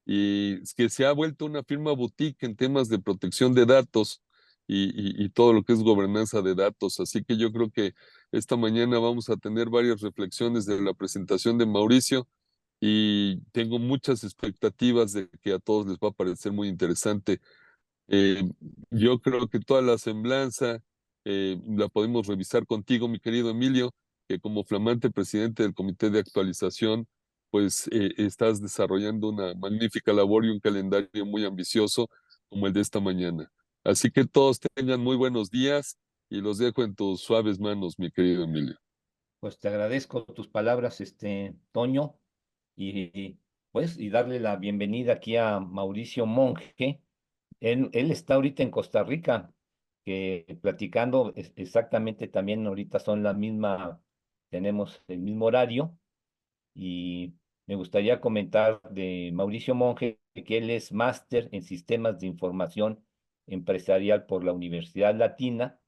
y es que se ha vuelto una firma boutique en temas de protección de datos y todo lo que es gobernanza de datos. Así que yo creo que esta mañana vamos a tener varias reflexiones de la presentación de Mauricio y tengo muchas expectativas de que a todos les va a parecer muy interesante. Eh, yo creo que toda la semblanza la podemos revisar contigo, mi querido Emilio, que como flamante presidente del Comité de Actualización, pues estás desarrollando una magnífica labor y un calendario muy ambicioso como el de esta mañana. Así que todos tengan muy buenos días y los dejo en tus suaves manos, mi querido Emilio. Pues te agradezco tus palabras, Toño, y pues y darle la bienvenida aquí a Mauricio Monge. Él está ahorita en Costa Rica, que platicando exactamente también ahorita son la misma, tenemos el mismo horario, y me gustaría comentar de Mauricio Monge que él es máster en sistemas de información empresarial por la Universidad Latina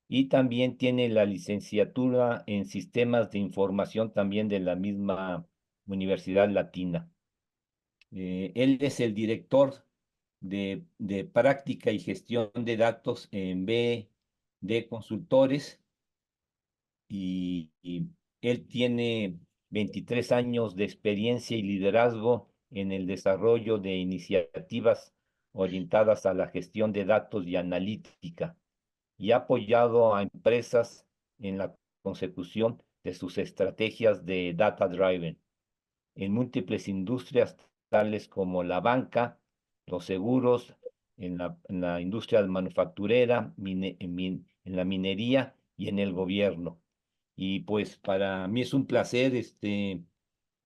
y también tiene la licenciatura en sistemas de información también de la misma Universidad Latina. Él es el director de práctica y gestión de datos en BD Consultores y él tiene 23 años de experiencia y liderazgo en el desarrollo de iniciativas orientadas a la gestión de datos y analítica y ha apoyado a empresas en la consecución de sus estrategias de data driven en múltiples industrias tales como la banca, los seguros, en la industria manufacturera, en la minería y en el gobierno. Y pues para mí es un placer,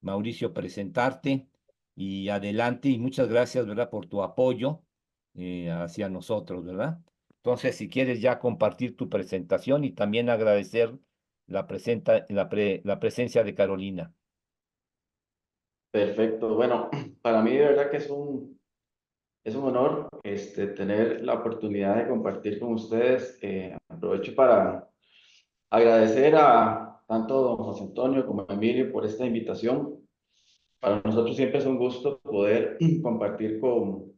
Mauricio, presentarte y adelante y muchas gracias, ¿verdad?, por tu apoyo hacia nosotros, ¿verdad? Entonces, si quieres ya compartir tu presentación y también agradecer la presencia de Carolina. Perfecto. Bueno, para mí de verdad que es un honor tener la oportunidad de compartir con ustedes. Aprovecho para agradecer a tanto don José Antonio como a Emilio por esta invitación. Para nosotros siempre es un gusto poder compartir con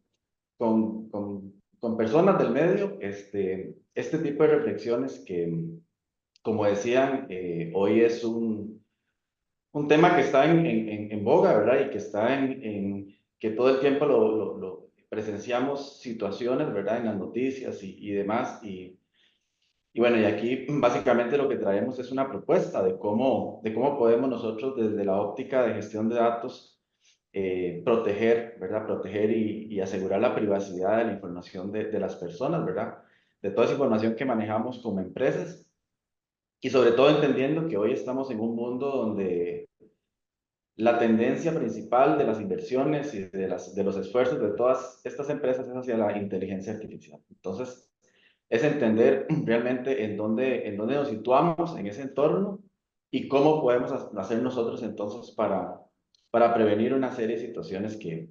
personas del medio este tipo de reflexiones que, como decían, hoy es un tema que está en boga, ¿verdad? Y que está que todo el tiempo lo presenciamos situaciones, ¿verdad? En las noticias y demás. Y bueno, y aquí básicamente lo que traemos es una propuesta de cómo podemos nosotros desde la óptica de gestión de datos proteger, ¿verdad? Proteger y asegurar la privacidad de la información de las personas, ¿verdad? De toda esa información que manejamos como empresas y sobre todo entendiendo que hoy estamos en un mundo donde la tendencia principal de las inversiones y de los esfuerzos de todas estas empresas es hacia la inteligencia artificial. Entonces, es entender realmente en dónde nos situamos en ese entorno y cómo podemos hacer nosotros entonces para prevenir una serie de situaciones que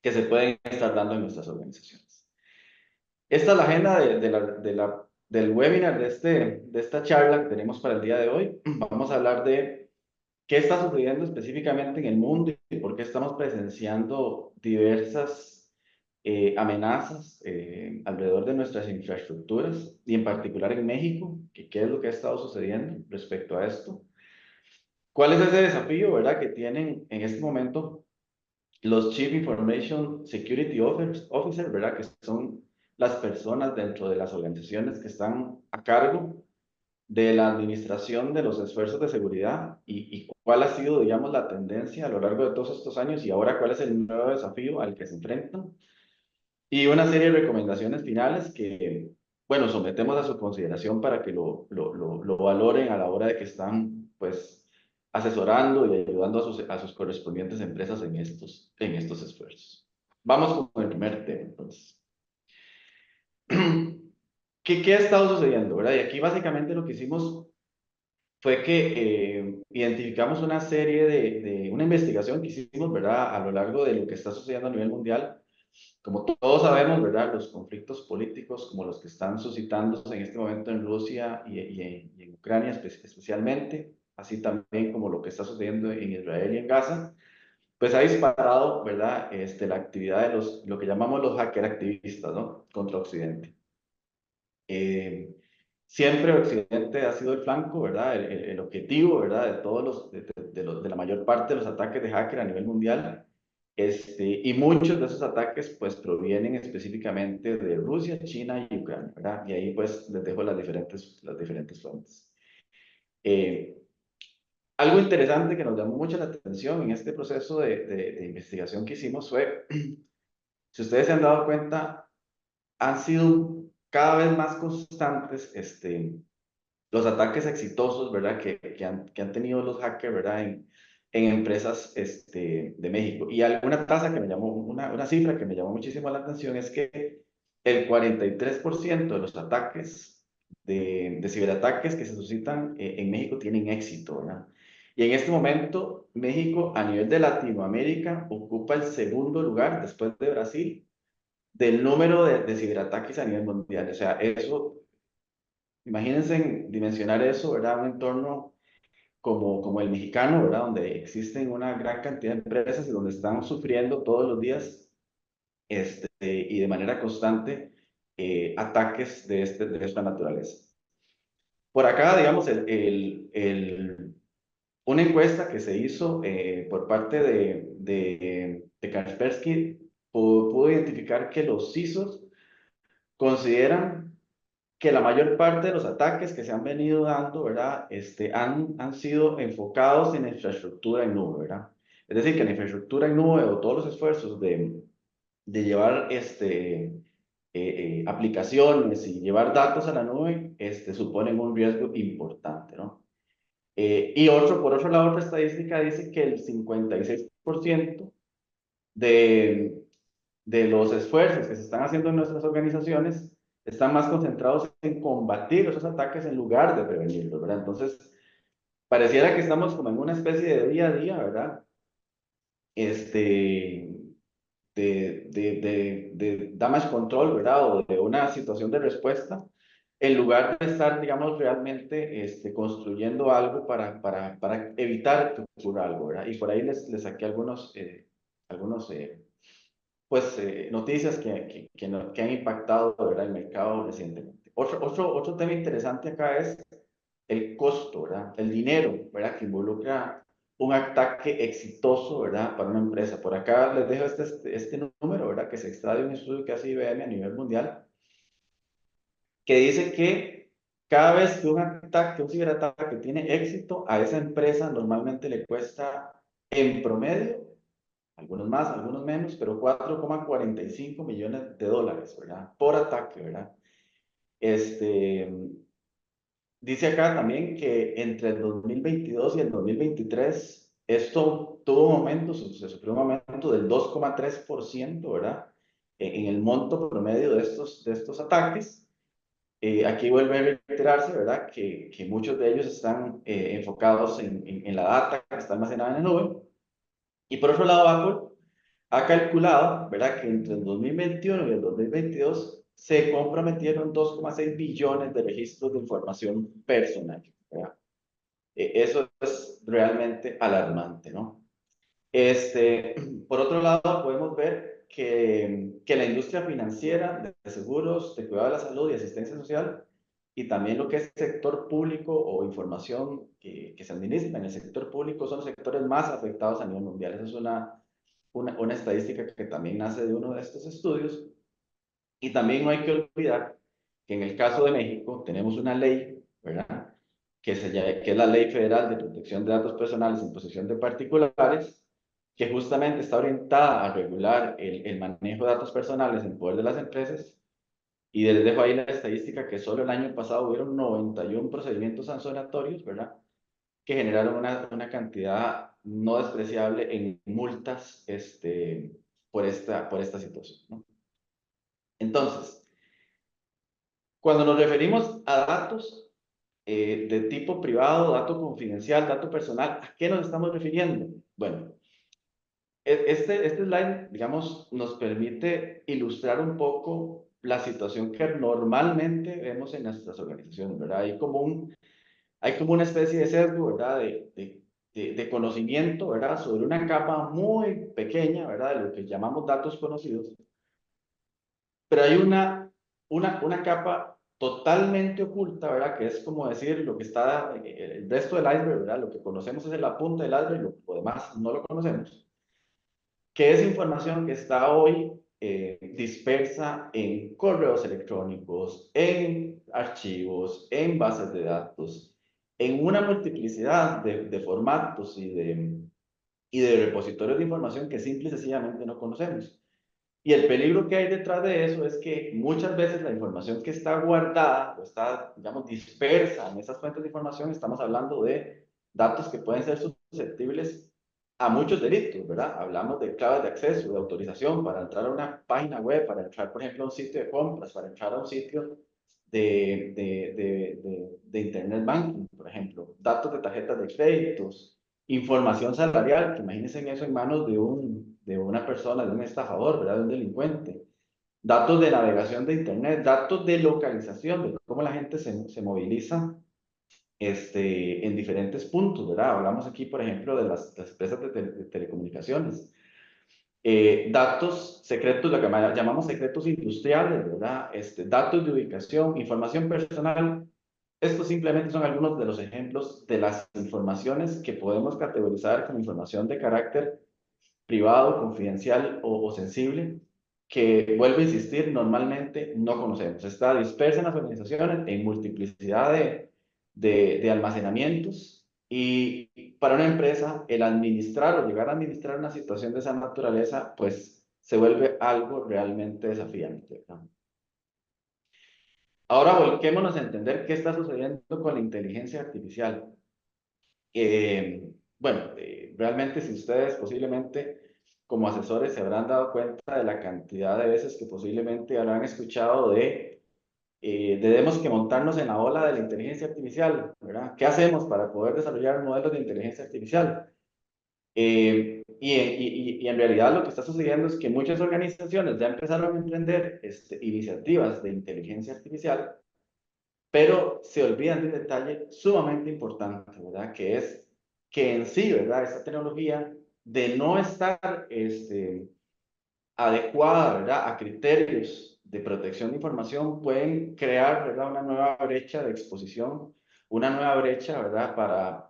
se pueden estar dando en nuestras organizaciones. Esta es la agenda del webinar, de esta charla que tenemos para el día de hoy. Vamos a hablar de qué está sucediendo específicamente en el mundo y por qué estamos presenciando diversas amenazas alrededor de nuestras infraestructuras y en particular en México, que qué es lo que ha estado sucediendo respecto a esto. ¿Cuál es ese desafío, verdad, que tienen en este momento los Chief Information Security Officer, ¿verdad? Que son las personas dentro de las organizaciones que están a cargo de la administración de los esfuerzos de seguridad y cuál ha sido, digamos, la tendencia a lo largo de todos estos años y ahora cuál es el nuevo desafío al que se enfrentan. Y una serie de recomendaciones finales que, bueno, sometemos a su consideración para que lo valoren a la hora de que están, pues, asesorando y ayudando a sus correspondientes empresas en estos esfuerzos. Vamos con el primer tema, entonces. ¿Qué ha estado sucediendo, verdad? Y aquí básicamente lo que hicimos fue que identificamos una serie una investigación que hicimos, ¿verdad? A lo largo de lo que está sucediendo a nivel mundial. Como todos sabemos, ¿verdad? Los conflictos políticos como los que están suscitándose en este momento en Rusia y en Ucrania especialmente, así también como lo que está sucediendo en Israel y en Gaza, pues ha disparado, ¿verdad? La actividad de lo que llamamos los hacker activistas, ¿no? Contra Occidente. Siempre Occidente ha sido el flanco, ¿verdad? El objetivo, ¿verdad? De todos de la mayor parte de los ataques de hacker a nivel mundial. Y muchos de esos ataques, pues, provienen específicamente de Rusia, China y Ucrania, ¿verdad? Y ahí, pues, les dejo las diferentes fuentes. Algo interesante que nos llamó mucho la atención en este proceso de investigación que hicimos fue, si ustedes se han dado cuenta, han sido cada vez más constantes los ataques exitosos, ¿verdad? Que han tenido los hackers, ¿verdad? En empresas de México. Y alguna tasa que me llamó, una cifra que me llamó muchísimo la atención es que el 43% de los ataques, de ciberataques que se suscitan en México tienen éxito, ¿verdad? Y en este momento, México a nivel de Latinoamérica ocupa el segundo lugar después de Brasil del número de ciberataques a nivel mundial. O sea, eso, imagínense dimensionar eso, ¿verdad? Un entorno como el mexicano, ¿verdad? Donde existen una gran cantidad de empresas y donde están sufriendo todos los días y de manera constante ataques de esta naturaleza. Por acá, digamos, una encuesta que se hizo por parte de Kaspersky pudo identificar que los CISOs consideran que la mayor parte de los ataques que se han venido dando, ¿verdad? Han sido enfocados en infraestructura en nube, ¿verdad? Es decir, que la infraestructura en nube o todos los esfuerzos de llevar aplicaciones y llevar datos a la nube suponen un riesgo importante, ¿no? Por otro lado, otra estadística dice que el 56% de, de los esfuerzos que se están haciendo en nuestras organizaciones están más concentrados en combatir esos ataques en lugar de prevenirlos, ¿verdad? Entonces, pareciera que estamos como en una especie de día a día, ¿verdad? De damage control, ¿verdad? O de una situación de respuesta, en lugar de estar, digamos, realmente construyendo algo para evitar que ocurra algo, ¿verdad? Y por ahí les saqué algunos pues, noticias que han impactado, ¿verdad? El mercado recientemente. Otro tema interesante acá es el costo, ¿verdad? El dinero, ¿verdad? Que involucra un ataque exitoso, ¿verdad? Para una empresa. Por acá les dejo este número, ¿verdad? Que se extrae de un estudio que hace IBM a nivel mundial, que dice que cada vez que un ciberataque tiene éxito, a esa empresa normalmente le cuesta en promedio, algunos más, algunos menos, pero 4,45 millones de dólares, ¿verdad? Por ataque, ¿verdad? Dice acá también que entre el 2022 y el 2023, esto tuvo un aumento, se sufrió un aumento del 2,3%, ¿verdad? En el monto promedio de estos ataques. Aquí vuelve a reiterarse, ¿verdad? Que muchos de ellos están enfocados en la data que está almacenada en la nube. Y por otro lado, Apple ha calculado, ¿verdad? Que entre el 2021 y el 2022 se comprometieron 2,6 billones de registros de información personal, ¿verdad? Eso es realmente alarmante, ¿no? Por otro lado, podemos ver que la industria financiera, de seguros, de cuidado de la salud y asistencia social, y también lo que es sector público o información que se administra en el sector público, son los sectores más afectados a nivel mundial. Esa es una estadística que también nace de uno de estos estudios. Y también no hay que olvidar que en el caso de México tenemos una ley, ¿verdad? Que es la Ley Federal de Protección de Datos Personales en posesión de particulares, que justamente está orientada a regular el manejo de datos personales en poder de las empresas. Y les dejo ahí la estadística que solo el año pasado hubieron 91 procedimientos sancionatorios, ¿verdad? Que generaron una cantidad no despreciable en multas por esta situación, ¿no? Entonces, cuando nos referimos a datos de tipo privado, dato confidencial, dato personal, ¿a qué nos estamos refiriendo? Bueno, este slide, digamos, nos permite ilustrar un poco la situación que normalmente vemos en nuestras organizaciones, ¿verdad? Hay como una especie de sesgo, ¿verdad? de conocimiento, ¿verdad? Sobre una capa muy pequeña, ¿verdad? De lo que llamamos datos conocidos, pero hay una capa totalmente oculta, ¿verdad? Que es como decir lo que está, el resto del iceberg, ¿verdad? Lo que conocemos es la punta del iceberg, lo demás no lo conocemos, que es información que está hoy dispersa en correos electrónicos, en archivos, en bases de datos, en una multiplicidad de formatos y de repositorios de información que simple y sencillamente no conocemos. Y el peligro que hay detrás de eso es que muchas veces la información que está guardada o está, digamos, dispersa en esas fuentes de información, estamos hablando de datos que pueden ser susceptibles a muchos delitos, ¿verdad? Hablamos de claves de acceso, de autorización para entrar a una página web, para entrar, por ejemplo, a un sitio de compras, para entrar a un sitio de Internet Banking, por ejemplo, datos de tarjetas de créditos, información salarial, que imagínense eso en manos de una persona, de un estafador, ¿verdad? De un delincuente. Datos de navegación de Internet, datos de localización, de cómo la gente se moviliza en diferentes puntos, ¿verdad? Hablamos aquí, por ejemplo, de las empresas de telecomunicaciones. Datos secretos, lo que llamamos secretos industriales, ¿verdad? Datos de ubicación, información personal. Estos simplemente son algunos de los ejemplos de las informaciones que podemos categorizar como información de carácter privado, confidencial o sensible, que, vuelvo a insistir, normalmente no conocemos. Está dispersa en las organizaciones en multiplicidad de almacenamientos, y para una empresa el administrar o llegar a administrar una situación de esa naturaleza, pues se vuelve algo realmente desafiante, ¿verdad? Ahora volquémonos a entender qué está sucediendo con la inteligencia artificial. Bueno, realmente si ustedes posiblemente como asesores se habrán dado cuenta de la cantidad de veces que posiblemente habrán escuchado debemos que montarnos en la ola de la inteligencia artificial, ¿verdad? ¿Qué hacemos para poder desarrollar modelos de inteligencia artificial? Y en realidad lo que está sucediendo es que muchas organizaciones ya empezaron a emprender iniciativas de inteligencia artificial, pero se olvidan de un detalle sumamente importante, ¿verdad? Que es que en sí, ¿verdad? Esta tecnología, de no estar adecuada, ¿verdad? A criterios de protección de información, pueden crear, ¿verdad? Una nueva brecha de exposición, una nueva brecha, ¿verdad?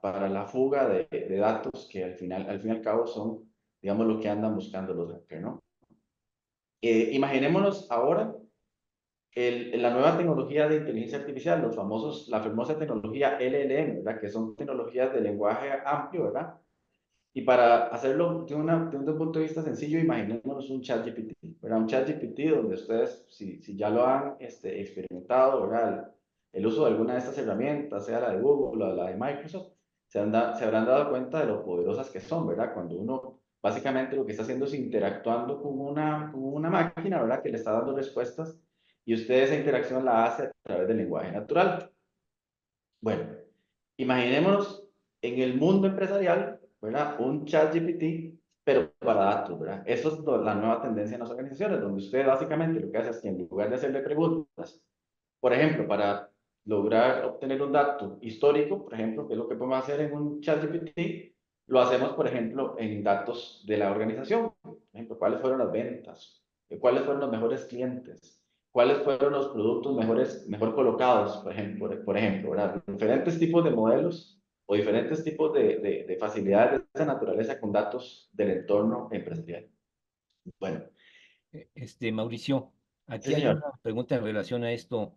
Para la fuga de datos que al fin y al cabo son, digamos, lo que andan buscando los hackers, ¿no? Imaginémonos ahora la nueva tecnología de inteligencia artificial, la famosa tecnología LLM, ¿verdad? Que son tecnologías de lenguaje amplio, ¿verdad? Y para hacerlo de un punto de vista sencillo, imaginémonos un ChatGPT, ¿verdad? Un ChatGPT donde ustedes, si ya lo han experimentado, ¿verdad? El uso de alguna de estas herramientas, sea la de Google o la de Microsoft, se habrán dado cuenta de lo poderosas que son, ¿verdad? Cuando uno básicamente lo que está haciendo es interactuando con una máquina, ¿verdad? Que le está dando respuestas, y usted esa interacción la hace a través del lenguaje natural. Bueno, imaginémonos en el mundo empresarial, ¿verdad? Un chat GPT, pero para datos, ¿verdad? Eso es la nueva tendencia en las organizaciones, donde usted básicamente lo que hace es que en lugar de hacerle preguntas, por ejemplo, para lograr obtener un dato histórico, por ejemplo, que es lo que podemos hacer en un chat GPT, lo hacemos, por ejemplo, en datos de la organización. Por ejemplo, cuáles fueron las ventas, cuáles fueron los mejores clientes, cuáles fueron los productos mejor colocados, por ejemplo, ¿verdad? Diferentes tipos de modelos o diferentes tipos de facilidades de esa naturaleza con datos del entorno empresarial. Bueno, Mauricio, sí, aquí hay señor. una pregunta en relación a esto,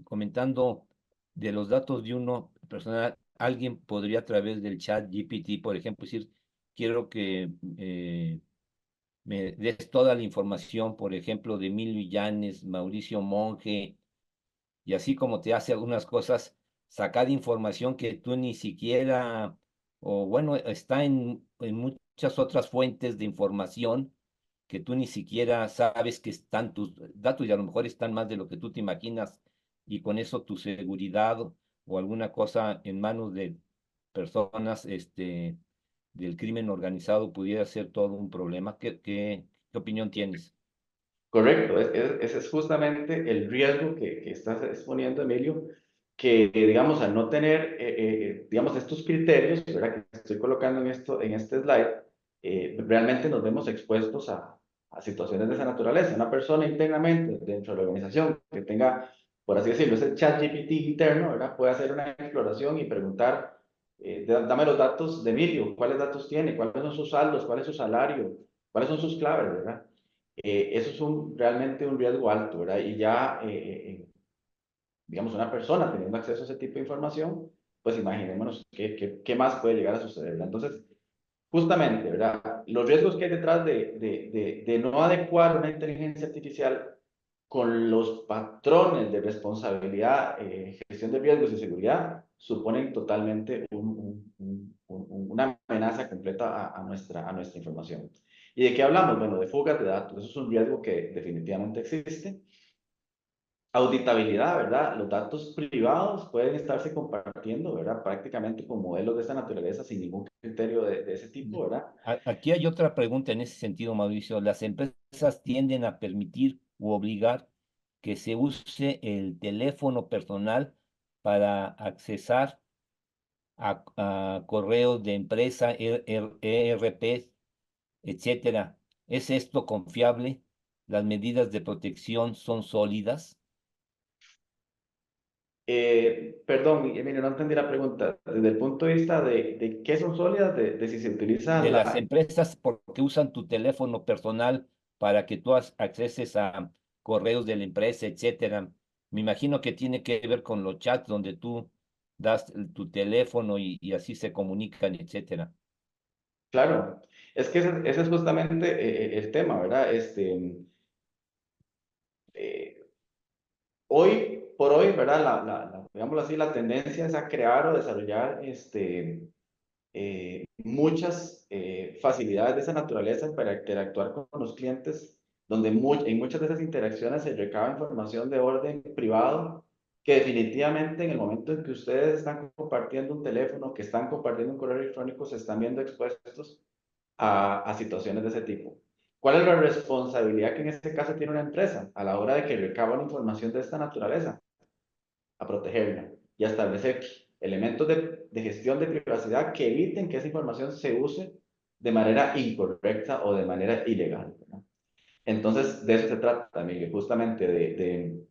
comentando de los datos de uno personal. Alguien podría a través del chat GPT, por ejemplo, decir, quiero que me des toda la información, por ejemplo, de Emilio Illanes, Mauricio Monge, y así como te hace algunas cosas, sacar información que tú ni siquiera, o bueno, está en muchas otras fuentes de información que tú ni siquiera sabes que están tus datos, y a lo mejor están más de lo que tú te imaginas, y con eso tu seguridad o alguna cosa en manos de personas del crimen organizado pudiera ser todo un problema. ¿Qué opinión tienes? Correcto, ese es justamente el riesgo que estás exponiendo, Emilio, que, digamos, al no tener, digamos, estos criterios, ¿verdad? Que estoy colocando en este slide, realmente nos vemos expuestos a situaciones de esa naturaleza. Una persona internamente dentro de la organización que tenga, por así decirlo, ese chat GPT interno, ¿verdad? Puede hacer una exploración y preguntar, dame los datos de Emilio, ¿cuáles datos tiene? ¿Cuáles son sus saldos? ¿Cuál es su salario? ¿Cuáles son sus claves? ¿Verdad? Eso es realmente un riesgo alto, ¿verdad? Y ya, digamos, una persona teniendo acceso a ese tipo de información, pues imaginémonos qué más puede llegar a suceder, ¿verdad? Entonces, justamente, ¿verdad? Los riesgos que hay detrás de no adecuar una inteligencia artificial con los patrones de responsabilidad, gestión de riesgos y seguridad, suponen totalmente una amenaza completa a nuestra información. ¿Y de qué hablamos? Bueno, de fugas de datos. Eso es un riesgo que definitivamente existe. Auditabilidad, ¿verdad? Los datos privados pueden estarse compartiendo, ¿verdad? Prácticamente con modelos de esta naturaleza sin ningún criterio de ese tipo, ¿verdad? Aquí hay otra pregunta en ese sentido, Mauricio. ¿Las empresas tienden a permitir u obligar que se use el teléfono personal para accesar a correos de empresa, ERPs, etcétera? ¿Es esto confiable? ¿Las medidas de protección son sólidas? Perdón, Emilio, no entendí la pregunta. Desde el punto de vista de qué son sólidas, de si se utiliza De las la... empresas porque usan tu teléfono personal para que tú acceses a correos de la empresa, etcétera. Me imagino que tiene que ver con los chats donde tú das tu teléfono y así se comunican, etcétera. Claro, es que ese es justamente el tema, ¿verdad? Eh, Hoy por hoy, ¿verdad? Digámoslo así, la tendencia es a crear o desarrollar muchas facilidades de esa naturaleza para interactuar con los clientes, donde en muchas de esas interacciones se recaba información de orden privado, que definitivamente en el momento en que ustedes están compartiendo un teléfono, que están compartiendo un correo electrónico, se están viendo expuestos a situaciones de ese tipo. ¿Cuál es la responsabilidad que en este caso tiene una empresa a la hora de que recaba una información de esta naturaleza? A protegerla y a establecer elementos de gestión de privacidad que eviten que esa información se use de manera incorrecta o de manera ilegal, ¿verdad? Entonces, de eso se trata, Miguel, justamente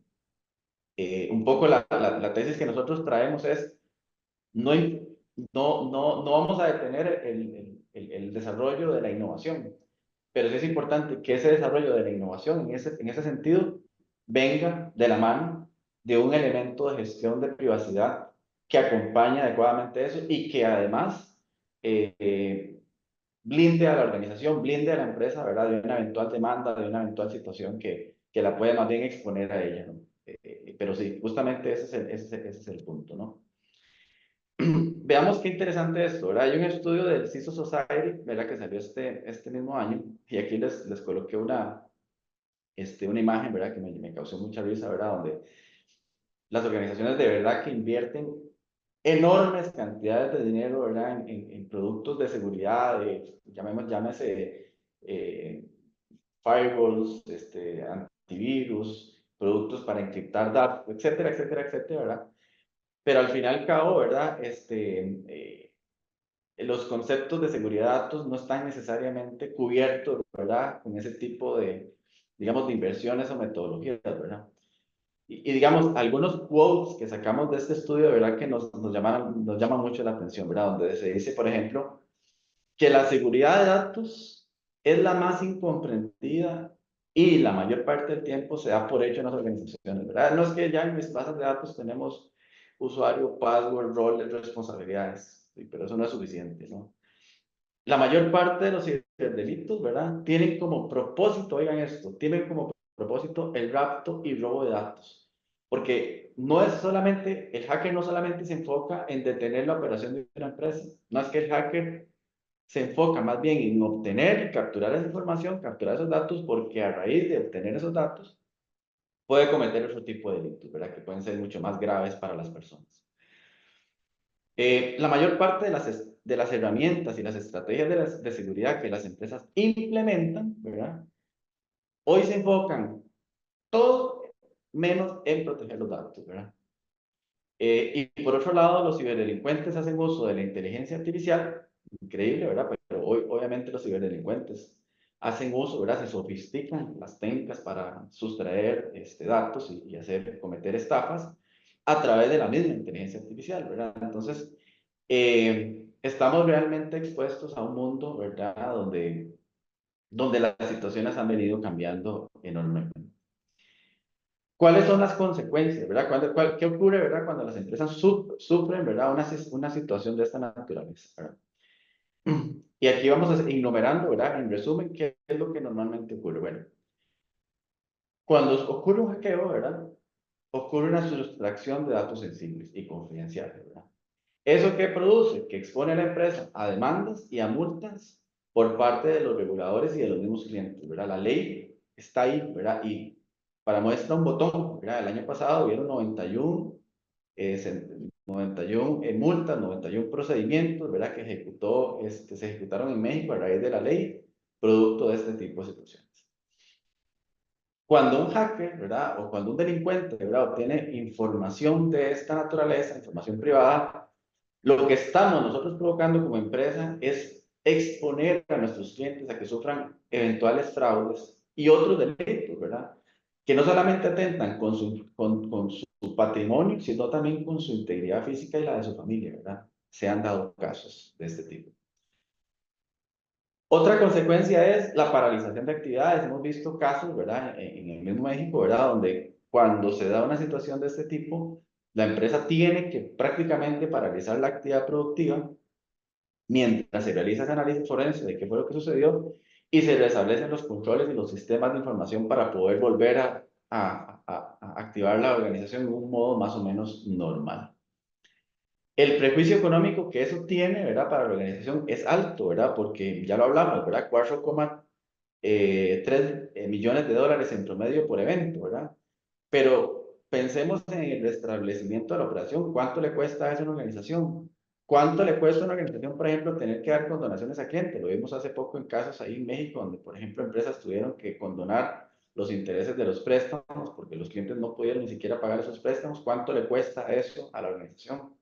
un poco la tesis que nosotros traemos es, no, no vamos a detener el desarrollo de la innovación, pero sí es importante que ese desarrollo de la innovación, en ese sentido, venga de la mano de un elemento de gestión de privacidad que acompañe adecuadamente eso y que además blinde a la organización, blinde a la empresa, ¿verdad? De una eventual demanda, de una eventual situación que la pueda más bien exponer a ella, ¿no? Pero sí, justamente ese es el punto, ¿no? Veamos qué interesante esto, ¿verdad? Hay un estudio del CISO Society, ¿verdad? Que salió este mismo año, y aquí les coloqué una imagen, ¿verdad? Que me causó mucha risa, ¿verdad? Donde las organizaciones de verdad que invierten enormes cantidades de dinero, ¿verdad? En productos de seguridad, llámese firewalls, antivirus, productos para encriptar datos, etcétera, etcétera, etcétera, ¿verdad? Pero al fin y al cabo, ¿verdad? Los conceptos de seguridad de datos no están necesariamente cubiertos, ¿verdad? Con ese tipo de, digamos, de inversiones o metodologías, ¿verdad? Y digamos, algunos quotes que sacamos de este estudio, ¿verdad? Que nos llaman mucho la atención, ¿verdad? Donde se dice, por ejemplo, que la seguridad de datos es la más incomprendida y la mayor parte del tiempo se da por hecho en las organizaciones, ¿verdad? No es que ya en mis bases de datos tenemos usuario, password, roles, responsabilidades, sí, pero eso no es suficiente, ¿no? La mayor parte de los ciberdelitos, ¿verdad? Tienen como propósito, oigan esto, tienen como propósito el rapto y robo de datos. Porque no es solamente, el hacker no solamente se enfoca en detener la operación de una empresa, no es que el hacker se enfoca más bien en obtener y capturar esa información, capturar esos datos, porque a raíz de obtener esos datos puede cometer otro tipo de delitos, ¿verdad? Que pueden ser mucho más graves para las personas. La mayor parte de las herramientas y las estrategias de seguridad que las empresas implementan, ¿verdad? Hoy se enfocan todo menos en proteger los datos, ¿verdad? Y por otro lado, los ciberdelincuentes hacen uso de la inteligencia artificial, increíble, ¿verdad? Pero hoy, obviamente, los ciberdelincuentes hacen uso, ¿verdad? Se sofistican las técnicas para sustraer datos y cometer estafas a través de la misma inteligencia artificial, ¿verdad? Entonces, estamos realmente expuestos a un mundo, ¿verdad? Donde las situaciones han venido cambiando enormemente. ¿Cuáles son las consecuencias, verdad? ¿Qué ocurre, verdad, cuando las empresas sufren, verdad, una situación de esta naturaleza, ¿verdad? Y aquí vamos enumerando, ¿verdad? En resumen, ¿qué es lo que normalmente ocurre? Bueno, cuando ocurre un hackeo, ¿verdad? Ocurre una sustracción de datos sensibles y confidenciales, ¿verdad? ¿Eso qué produce? Que expone a la empresa a demandas y a multas por parte de los reguladores y de los mismos clientes, ¿verdad? La ley está ahí, ¿verdad? Y para muestra un botón, ¿verdad? El año pasado hubieron 91 multas, 91 procedimientos, ¿verdad? Que se ejecutaron en México a raíz de la ley, producto de este tipo de situaciones. Cuando un hacker, ¿verdad? O cuando un delincuente, ¿verdad? Obtiene información de esta naturaleza, información privada, lo que estamos nosotros provocando como empresa es exponer a nuestros clientes a que sufran eventuales fraudes y otros delitos, ¿verdad? Que no solamente atentan con su patrimonio, sino también con su integridad física y la de su familia, ¿verdad? Se han dado casos de este tipo. Otra consecuencia es la paralización de actividades. Hemos visto casos, ¿verdad? En el mismo México, ¿verdad? Donde cuando se da una situación de este tipo, la empresa tiene que prácticamente paralizar la actividad productiva mientras se realiza ese análisis forense de qué fue lo que sucedió y se restablecen los controles y los sistemas de información para poder volver a activar la organización de un modo más o menos normal. El prejuicio económico que eso tiene, ¿verdad? Para la organización es alto, ¿verdad? Porque ya lo hablamos, ¿verdad? 4,3 millones de dólares en promedio por evento, ¿verdad? Pero pensemos en el restablecimiento de la operación. ¿Cuánto le cuesta a esa organización? ¿Cuánto le cuesta a una organización, por ejemplo, tener que dar condonaciones a clientes? Lo vimos hace poco en casos ahí en México, donde, por ejemplo, empresas tuvieron que condonar los intereses de los préstamos porque los clientes no pudieron ni siquiera pagar esos préstamos. ¿Cuánto le cuesta eso a la organización?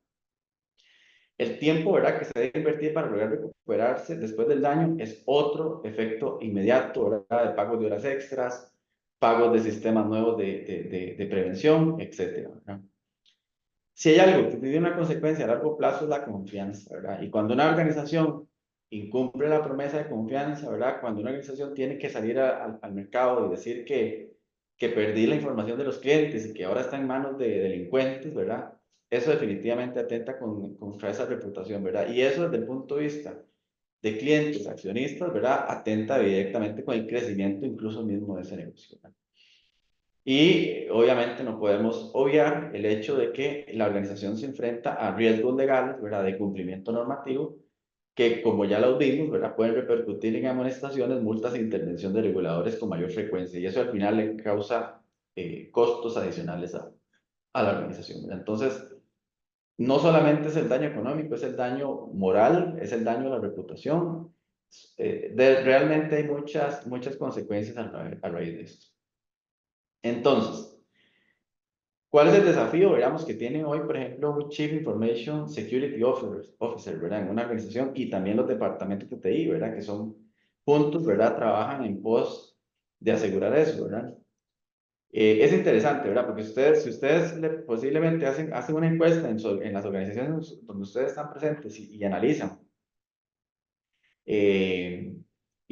El tiempo, ¿verdad?, que se debe invertir para lograr recuperarse después del daño es otro efecto inmediato, ¿verdad?, de pagos de horas extras, pagos de sistemas nuevos de prevención, etcétera, ¿verdad? Si hay algo que tiene una consecuencia a largo plazo es la confianza, ¿verdad? Y cuando una organización incumple la promesa de confianza, ¿verdad? Cuando una organización tiene que salir al mercado y decir que perdí la información de los clientes y que ahora está en manos de delincuentes, ¿verdad? Eso definitivamente atenta contra esa reputación, ¿verdad? Y eso desde el punto de vista de clientes, accionistas, ¿verdad? Atenta directamente con el crecimiento incluso mismo de ese negocio, ¿verdad? Y obviamente no podemos obviar el hecho de que la organización se enfrenta a riesgos legales, ¿verdad?, de cumplimiento normativo, que como ya lo vimos, ¿verdad?, pueden repercutir en amonestaciones, multas e intervención de reguladores con mayor frecuencia. Y eso al final le causa costos adicionales a la organización, ¿verdad? Entonces, no solamente es el daño económico, es el daño moral, es el daño a la reputación. Realmente hay muchas consecuencias a raíz de esto. Entonces, ¿cuál es el desafío, digamos, que tiene hoy, por ejemplo, un Chief Information Security Officer, ¿verdad?, en una organización, y también los departamentos de TI, ¿verdad?, que son puntos, ¿verdad?, trabajan en pos de asegurar eso, ¿verdad? Es interesante, ¿verdad?, porque si ustedes posiblemente hacen una encuesta en las organizaciones donde ustedes están presentes y analizan,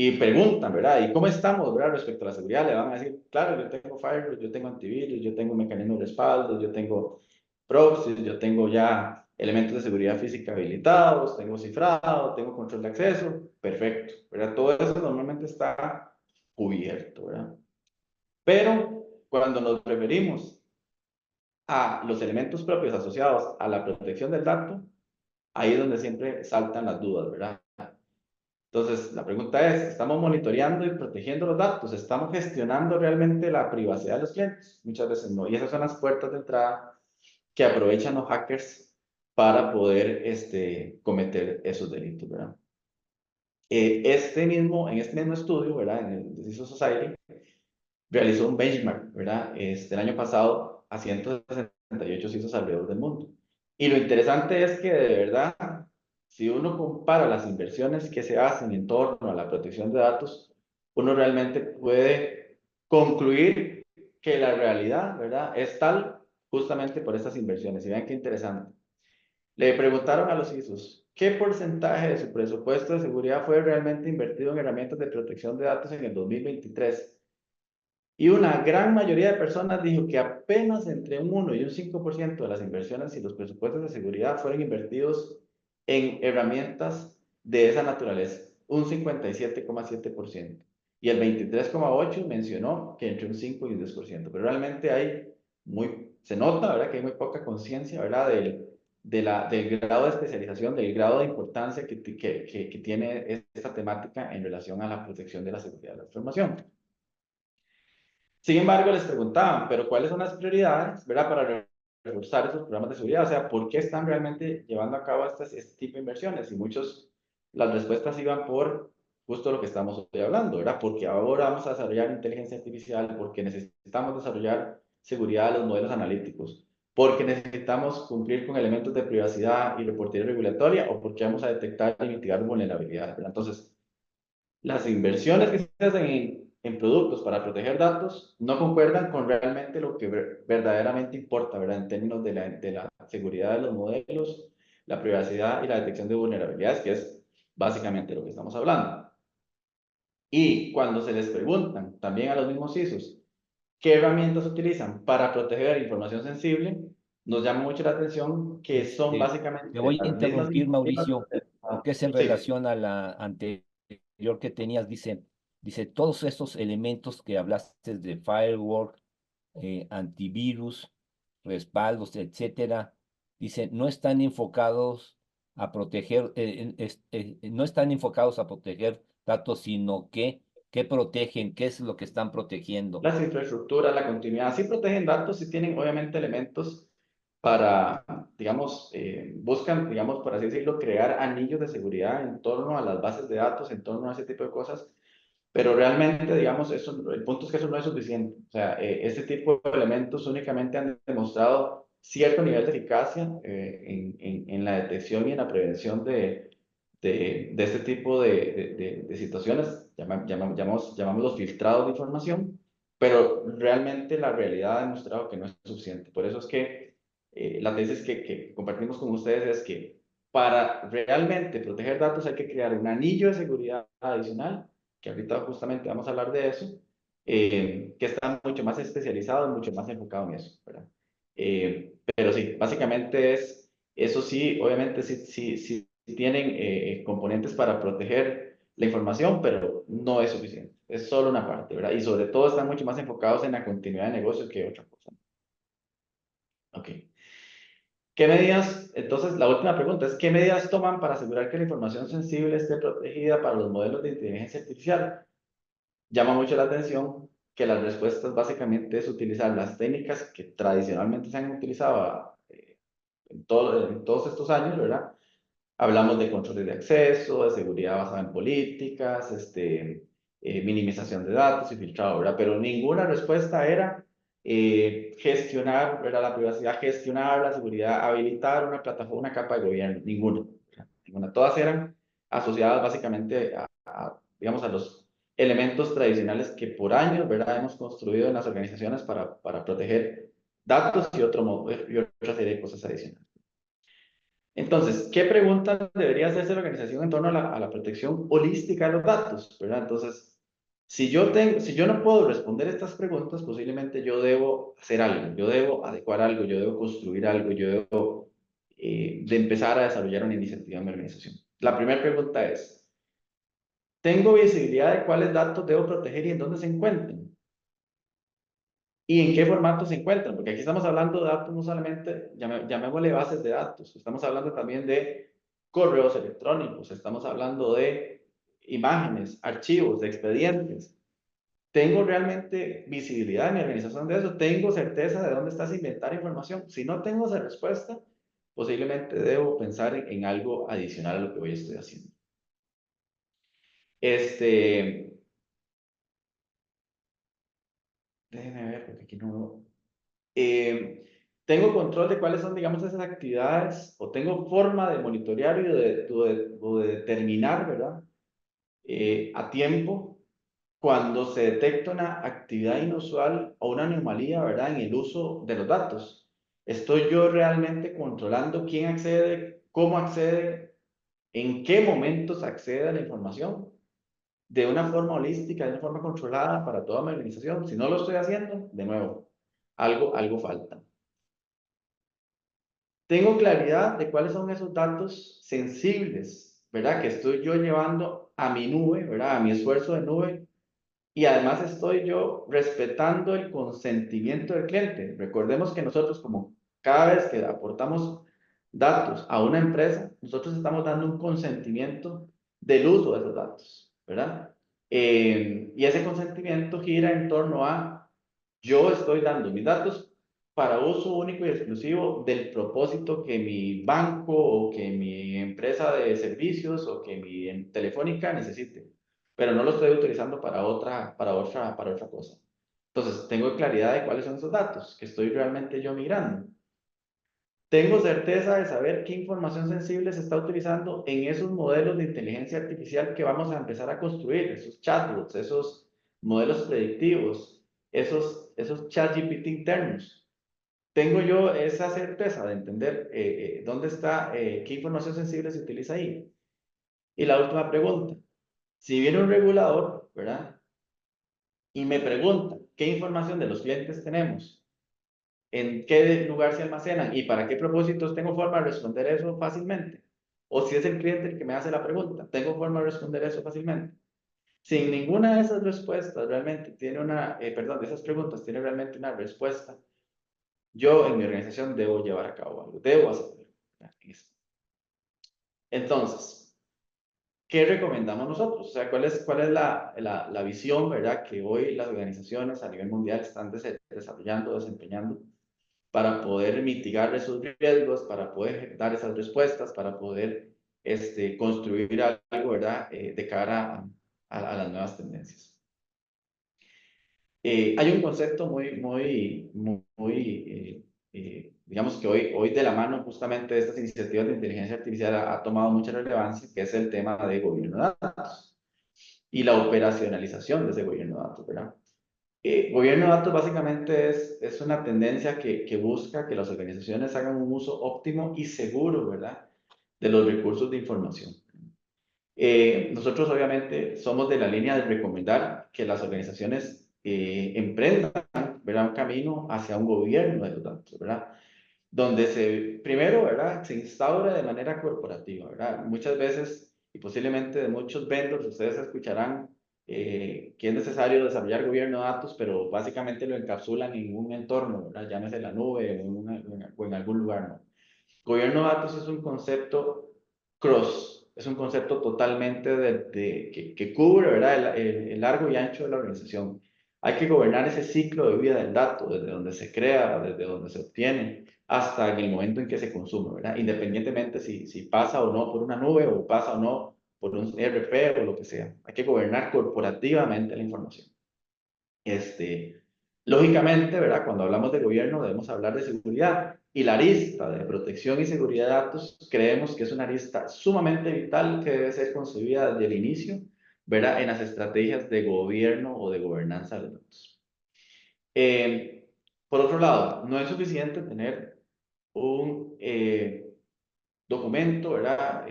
y preguntan, ¿verdad? ¿Y cómo estamos, verdad, respecto a la seguridad? Le van a decir, claro, yo tengo firewall, yo tengo antivirus, yo tengo mecanismos de respaldo, yo tengo proxies, yo tengo ya elementos de seguridad física habilitados, tengo cifrado, tengo control de acceso, perfecto, ¿verdad? Todo eso normalmente está cubierto, ¿verdad? Pero cuando nos referimos a los elementos propios asociados a la protección del dato, ahí es donde siempre saltan las dudas, ¿verdad? Entonces, la pregunta es, ¿estamos monitoreando y protegiendo los datos? ¿Estamos gestionando realmente la privacidad de los clientes? Muchas veces no. Y esas son las puertas de entrada que aprovechan los hackers para poder cometer esos delitos, ¿verdad? En este mismo estudio, ¿verdad?, en el CISO Society, realizó un benchmark, ¿verdad?, el año pasado a 168 CISOs alrededor del mundo. Y lo interesante es que de verdad, si uno compara las inversiones que se hacen en torno a la protección de datos, uno realmente puede concluir que la realidad, ¿verdad?, es tal justamente por estas inversiones. Y vean qué interesante. Le preguntaron a los ISOs, ¿qué porcentaje de su presupuesto de seguridad fue realmente invertido en herramientas de protección de datos en el 2023? Y una gran mayoría de personas dijo que apenas entre un 1 y un 5% de las inversiones y los presupuestos de seguridad fueron invertidos en herramientas de esa naturaleza, un 57,7%. Y el 23,8% mencionó que entre un 5 y un 10%. Pero realmente se nota, ¿verdad?, que hay muy poca conciencia, ¿verdad?, del grado de especialización, del grado de importancia que tiene esta temática en relación a la protección de la seguridad de la información. Sin embargo, les preguntaban, pero ¿cuáles son las prioridades, ¿verdad?, para reforzar esos programas de seguridad? O sea, ¿por qué están realmente llevando a cabo este tipo de inversiones? Y las respuestas iban por justo lo que estamos hoy hablando, ¿verdad? Porque ahora vamos a desarrollar inteligencia artificial, porque necesitamos desarrollar seguridad de los modelos analíticos, porque necesitamos cumplir con elementos de privacidad y reportería regulatoria, o porque vamos a detectar y mitigar vulnerabilidades, ¿verdad? Entonces, las inversiones que se hacen en productos para proteger datos no concuerdan con realmente lo que verdaderamente importa, ¿verdad? En términos de la seguridad de los modelos, la privacidad y la detección de vulnerabilidades, que es básicamente lo que estamos hablando. Y cuando se les preguntan también a los mismos ISOs qué herramientas utilizan para proteger información sensible, nos llama mucho la atención que son Te básicamente voy a las mismas interrumpir, iniciativas. Mauricio, porque es en Sí. relación a la anterior que tenías. Dice, todos estos elementos que hablaste de firewall, antivirus, respaldos, etcétera, dice, no están enfocados a proteger, no están enfocados a proteger datos, sino que protegen, qué es lo que están protegiendo. Las infraestructuras, la continuidad, sí protegen datos, sí tienen obviamente elementos para, digamos, buscan, digamos, por así decirlo, crear anillos de seguridad en torno a las bases de datos, en torno a ese tipo de cosas, pero realmente, digamos, el punto es que eso no es suficiente. O sea, este tipo de elementos únicamente han demostrado cierto nivel de eficacia en la detección y en la prevención de este tipo de situaciones, llamamos los filtrados de información, pero realmente la realidad ha demostrado que no es suficiente. Por eso es que la tesis que compartimos con ustedes es que para realmente proteger datos hay que crear un anillo de seguridad adicional, que ahorita justamente vamos a hablar de eso, que está mucho más especializado y mucho más enfocado en eso, ¿verdad? Pero sí, básicamente eso sí, obviamente sí tienen componentes para proteger la información, pero no es suficiente, es solo una parte, ¿verdad? Y sobre todo están mucho más enfocados en la continuidad de negocios que otra cosa. Ok. ¿Qué medidas, entonces la última pregunta es, ¿qué medidas toman para asegurar que la información sensible esté protegida para los modelos de inteligencia artificial? Llama mucho la atención que las respuestas básicamente es utilizar las técnicas que tradicionalmente se han utilizado en todos estos años, ¿verdad? Hablamos de controles de acceso, de seguridad basada en políticas, minimización de datos y filtrado, ¿verdad? Pero ninguna respuesta era gestionar, ¿verdad?, la privacidad, gestionar la seguridad, habilitar una plataforma, una capa de gobierno, ninguna, ¿verdad? Ninguna. Todas eran asociadas básicamente digamos, a los elementos tradicionales que por años, ¿verdad?, hemos construido en las organizaciones para proteger datos y otra serie de cosas adicionales. Entonces, ¿qué preguntas debería hacerse la organización en torno a la protección holística de los datos, ¿verdad? Entonces, si yo no puedo responder estas preguntas, posiblemente yo debo hacer algo, yo debo adecuar algo, yo debo construir algo, yo debo de empezar a desarrollar una iniciativa en mi organización. La primera pregunta es, ¿tengo visibilidad de cuáles datos debo proteger y en dónde se encuentran? ¿Y en qué formato se encuentran? Porque aquí estamos hablando de datos, no solamente, llamémosle bases de datos, estamos hablando también de correos electrónicos, estamos hablando de imágenes, archivos, de expedientes. ¿Tengo realmente visibilidad en mi organización de eso? ¿Tengo certeza de dónde está ese inventario de información? Si no tengo esa respuesta, posiblemente debo pensar en algo adicional a lo que hoy estoy haciendo. Déjenme ver, porque aquí no... tengo control de cuáles son, digamos, esas actividades, o tengo forma de monitorear y de determinar, ¿verdad? A tiempo cuando se detecta una actividad inusual o una anomalía, ¿verdad? En el uso de los datos. ¿Estoy yo realmente controlando quién accede, cómo accede, en qué momentos accede a la información? De una forma holística, de una forma controlada para toda mi organización. Si no lo estoy haciendo, de nuevo, algo falta. Tengo claridad de cuáles son esos datos sensibles, ¿verdad? Que estoy yo llevando a mi nube, ¿verdad? A mi esfuerzo de nube. Y además estoy yo respetando el consentimiento del cliente. Recordemos que nosotros, como cada vez que aportamos datos a una empresa, nosotros estamos dando un consentimiento del uso de esos datos, ¿verdad? Y ese consentimiento gira en torno a: yo estoy dando mis datos para uso único y exclusivo del propósito que mi banco o que mi empresa de servicios o que mi telefónica necesite, pero no lo estoy utilizando para otra cosa. Entonces, tengo claridad de cuáles son esos datos que estoy realmente yo migrando. Tengo certeza de saber qué información sensible se está utilizando en esos modelos de inteligencia artificial que vamos a empezar a construir, esos chatbots, esos modelos predictivos, esos ChatGPT internos. Tengo yo esa certeza de entender dónde está, qué información sensible se utiliza ahí. Y la última pregunta: si viene un regulador, ¿verdad? Y me pregunta qué información de los clientes tenemos, en qué lugar se almacenan y para qué propósitos, tengo forma de responder eso fácilmente. O si es el cliente el que me hace la pregunta, tengo forma de responder eso fácilmente. Sin ninguna de esas respuestas realmente tiene de esas preguntas tiene realmente una respuesta, yo en mi organización debo llevar a cabo algo, debo hacerlo. Entonces, ¿qué recomendamos nosotros? O sea, ¿cuál es la visión, ¿verdad? Que hoy las organizaciones a nivel mundial están desarrollando, desempeñando para poder mitigar esos riesgos, para poder dar esas respuestas, para poder construir algo, ¿verdad? De cara a las nuevas tendencias. Hay un concepto digamos que hoy de la mano justamente de estas iniciativas de inteligencia artificial ha tomado mucha relevancia, que es el tema de gobierno de datos y la operacionalización de ese gobierno de datos, ¿verdad? Gobierno de datos básicamente es una tendencia que busca que las organizaciones hagan un uso óptimo y seguro, ¿verdad? De los recursos de información. Nosotros obviamente somos de la línea de recomendar que las organizaciones emprendan, ¿verdad? Un camino hacia un gobierno de los datos, ¿verdad? Donde primero, ¿verdad? Se instaura de manera corporativa, ¿verdad? Muchas veces, y posiblemente de muchos vendors, ustedes escucharán que es necesario desarrollar gobierno de datos, pero básicamente lo encapsulan en un entorno, ¿verdad? Llámese la nube o en algún lugar, ¿no? Gobierno de datos es un concepto cross, es un concepto totalmente que cubre, ¿verdad? El largo y ancho de la organización. Hay que gobernar ese ciclo de vida del dato, desde donde se crea, desde donde se obtiene, hasta en el momento en que se consume, ¿verdad? Independientemente si pasa o no por una nube o pasa o no por un ERP o lo que sea. Hay que gobernar corporativamente la información. Lógicamente, ¿verdad? Cuando hablamos de gobierno debemos hablar de seguridad, y la arista de protección y seguridad de datos creemos que es una arista sumamente vital que debe ser concebida desde el inicio, ¿verdad? En las estrategias de gobierno o de gobernanza de datos. Por otro lado, no es suficiente tener un documento, ¿verdad?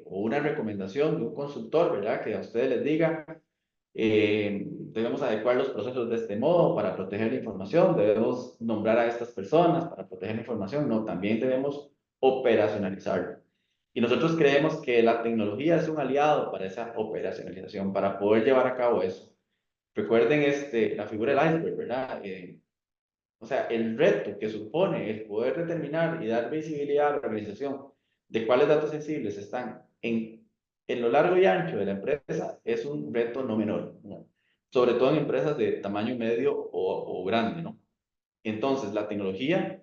O una recomendación de un consultor, ¿verdad? Que a ustedes les diga: debemos adecuar los procesos de este modo para proteger la información, debemos nombrar a estas personas para proteger la información. No, también debemos operacionalizarlo. Y nosotros creemos que la tecnología es un aliado para esa operacionalización, para poder llevar a cabo eso. Recuerden la figura del iceberg, ¿verdad? O sea, el reto que supone el poder determinar y dar visibilidad a la organización de cuáles datos sensibles están en lo largo y ancho de la empresa es un reto no menor, ¿no? Sobre todo en empresas de tamaño medio o grande, ¿no? Entonces, la tecnología